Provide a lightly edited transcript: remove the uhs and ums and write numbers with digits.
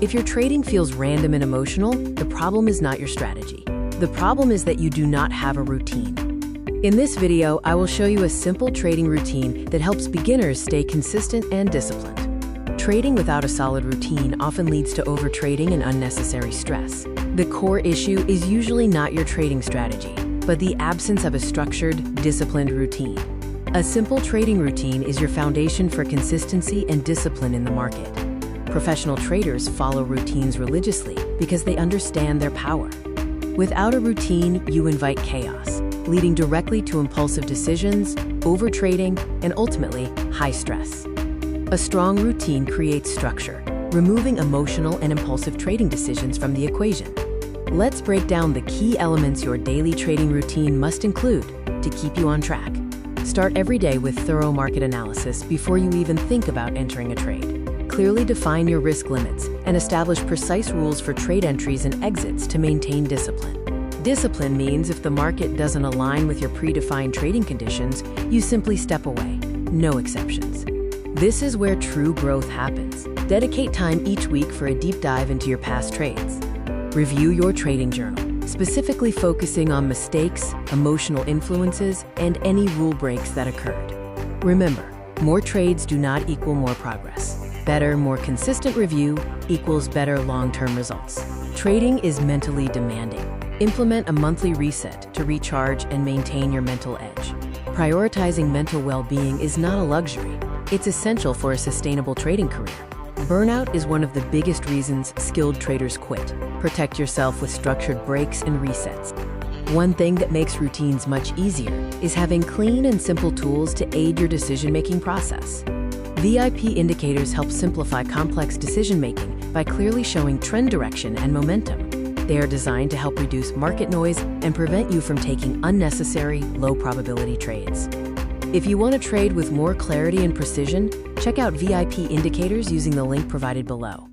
If your trading feels random and emotional, the problem is not your strategy. The problem is that you do not have a routine. In this video, I will show you a simple trading routine that helps beginners stay consistent and disciplined. Trading without a solid routine often leads to overtrading and unnecessary stress. The core issue is usually not your trading strategy, but the absence of a structured, disciplined routine. A simple trading routine is your foundation for consistency and discipline in the market. Professional traders follow routines religiously because they understand their power. Without a routine, you invite chaos, leading directly to impulsive decisions, overtrading, and ultimately, high stress. A strong routine creates structure, removing emotional and impulsive trading decisions from the equation. Let's break down the key elements your daily trading routine must include to keep you on track. Start every day with thorough market analysis before you even think about entering a trade. Clearly define your risk limits and establish precise rules for trade entries and exits to maintain discipline. Discipline means if the market doesn't align with your predefined trading conditions, you simply step away, no exceptions. This is where true growth happens. Dedicate time each week for a deep dive into your past trades. Review your trading journal, specifically focusing on mistakes, emotional influences, and any rule breaks that occurred. Remember, more trades do not equal more progress. Better, more consistent review equals better long-term results. Trading is mentally demanding. Implement a monthly reset to recharge and maintain your mental edge. Prioritizing mental well-being is not a luxury. It's essential for a sustainable trading career. Burnout is one of the biggest reasons skilled traders quit. Protect yourself with structured breaks and resets. One thing that makes routines much easier is having clean and simple tools to aid your decision-making process. VIP indicators help simplify complex decision-making by clearly showing trend direction and momentum. They are designed to help reduce market noise and prevent you from taking unnecessary, low-probability trades. If you want to trade with more clarity and precision, check out VIP indicators using the link provided below.